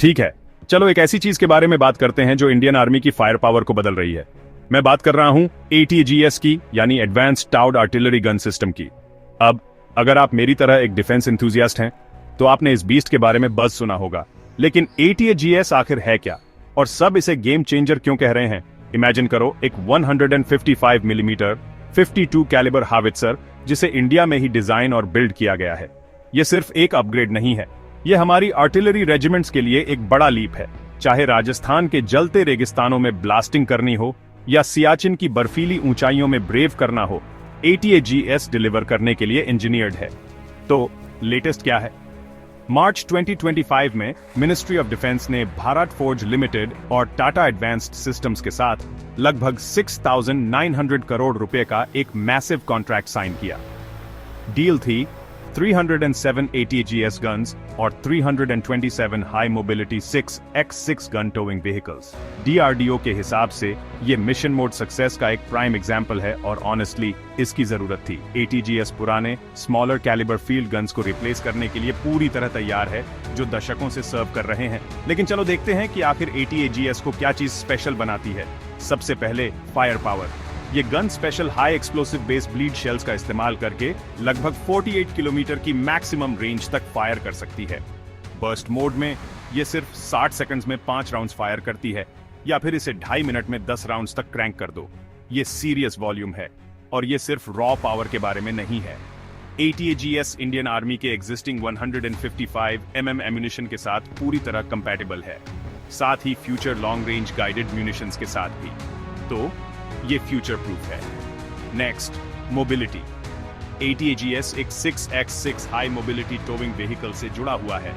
ठीक है, चलो एक ऐसी चीज के बारे में बात करते हैं जो इंडियन आर्मी की फायर पावर को बदल रही है। मैं बात कर रहा हूं ATGS की, यानी advanced towed artillery gun system की। अब अगर आप मेरी तरह एक डिफेंस इंथुजियास्ट हैं तो आपने इस बीस्ट के बारे में बज़ सुना होगा, लेकिन ATGS आखिर है क्या और सब इसे गेम चेंजर क्यों कह रहे हैं? इमेजिन करो एक 155 मिलीमीटर 52 कैलिबर हावित्सर जिसे इंडिया में ही डिजाइन और बिल्ड किया गया है। यह सिर्फ एक अपग्रेड नहीं है, यह हमारी आर्टिलरी रेजिमेंट्स के लिए एक बड़ा लीप है। चाहे राजस्थान के जलते रेगिस्तानों में ब्लास्टिंग करनी हो या सियाचिन की बर्फीली ऊंचाइयों में ब्रेव करना हो, ATGS डिलीवर करने के लिए इंजीनियर्ड है। तो लेटेस्ट क्या है? मार्च 2025 में मिनिस्ट्री ऑफ डिफेंस ने भारत फोर्ज लिमिटेड और टाटा एडवांस्ड सिस्टम्स के साथ लगभग 6,900 करोड़ रुपए का एक मैसिव कॉन्ट्रैक्ट साइन किया। डील थी 307 ATGS guns और 327 high mobility 6x6 gun towing vehicles. DRDO के हिसाब से ये मिशन मोड सक्सेस का एक प्राइम एग्जांपल है और ऑनेस्टली इसकी जरूरत थी। ATGS पुराने स्मॉलर कैलिबर फील्ड गन्स को रिप्लेस करने के लिए पूरी तरह तैयार है, जो दशकों से सर्व कर रहे हैं। लेकिन चलो देखते हैं कि आखिर ATGS को क्या चीज स्पेशल बनाती है। सबसे पहले फायर पावर। ये gun special high explosive base bleed shells का इस्तेमाल करके लगभग 48 किलोमीटर की मैक्सिमम रेंज तक फायर कर सकती है। बर्स्ट मोड में ये सिर्फ 60 सेकंड्स में 5 राउंड्स फायर करती है, या फिर इसे 2.5 मिनट में 10 राउंड्स तक क्रैंक कर दो। ये सीरियस वॉल्यूम है और ये सिर्फ रॉ पावर के बारे में नहीं है। ATGS इंडियन आर्मी के एग्जिस्टिंग 155 mm एम्यूनिशन के साथ पूरी तरह कंपैटिबल है, साथ ही future long range guided munitions के साथ भी। तो ये फ्यूचर प्रूफ है। Next, mobility. ATGS एक 6x6 high mobility towing vehicle से जुड़ा हुआ है,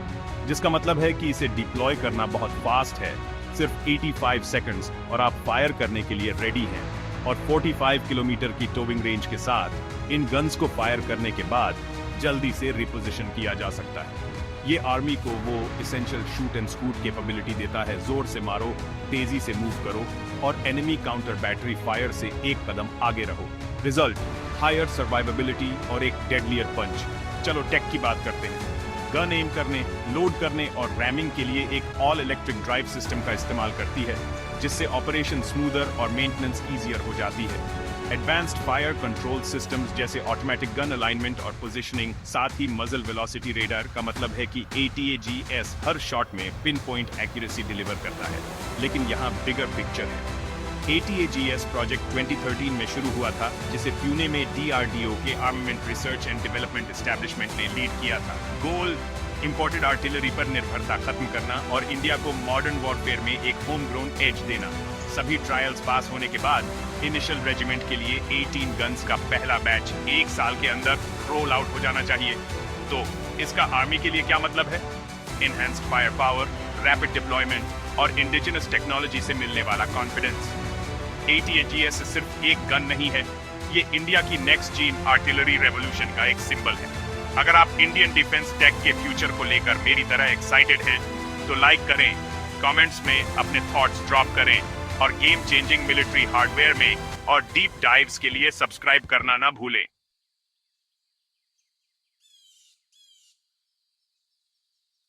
जिसका मतलब है कि इसे डिप्लॉय करना बहुत फास्ट है। सिर्फ 85 सेकंड्स और आप फायर करने के लिए रेडी हैं। और 45 किलोमीटर की टोविंग रेंज के साथ इन गन्स को फायर करने के बाद जल्दी से रिपोजिशन किया जा सकता है। ये आर्मी को वो essential shoot and scoot capability देता है। जोर से मारो, तेजी से मूव करो और एनिमी काउंटर बैटरी फायर से एक कदम आगे रहो। रिजल्ट, हायर सर्वाइवेबिलिटी और एक डेडलियर पंच। चलो टेक की बात करते हैं। गन एम करने, लोड करने और रैमिंग के लिए एक ऑल इलेक्ट्रिक ड्राइव सिस्टम का इस्तेमाल करती है, जिससे ऑपरेशन स्मूदर और मेंटेनेंस ईजियर हो जाती है। एडवांस्ड फायर कंट्रोल सिस्टम्स जैसे ऑटोमेटिक गन अलाइनमेंट और पोजीशनिंग, साथ ही मजल वेलोसिटी रेडार का मतलब है कि ATGS हर शॉट में पिन पॉइंट एक्यूरेसी डिलीवर करता है। लेकिन यहाँ बिगर पिक्चर है। ATGS प्रोजेक्ट 2013 में शुरू हुआ था, जिसे पुणे में DRDO के armament research and development establishment ने लीड किया था। गोल, इंपोर्टेड आर्टिलरी पर निर्भरता खत्म करना और इंडिया को मॉडर्न वॉरफेयर में एक होम ग्रोन एज देना। सभी ट्रायल्स पास होने के बाद इनिशियल रेजिमेंट के लिए 18 गन्स का पहला बैच 1 साल के अंदर रोल आउट हो जाना चाहिए। तो इसका आर्मी के लिए क्या मतलब है? Enhanced fire power, rapid deployment और इंडिजिनस टेक्नोलॉजी से मिलने वाला कॉन्फिडेंस। ATGS सिर्फ एक गन नहीं है, ये इंडिया की नेक्स्ट जीन आर्टिलरी रेवोल्यूशन का एक सिंबल है। अगर आप इंडियन डिफेंस टेक के फ्यूचर को लेकर मेरी तरह एक्साइटेड हैं, तो लाइक करें, कमेंट्स में अपने थॉट्स ड्रॉप करें और गेम चेंजिंग मिलिट्री हार्डवेयर में और डीप डाइव्स के लिए सब्सक्राइब करना ना भूलें।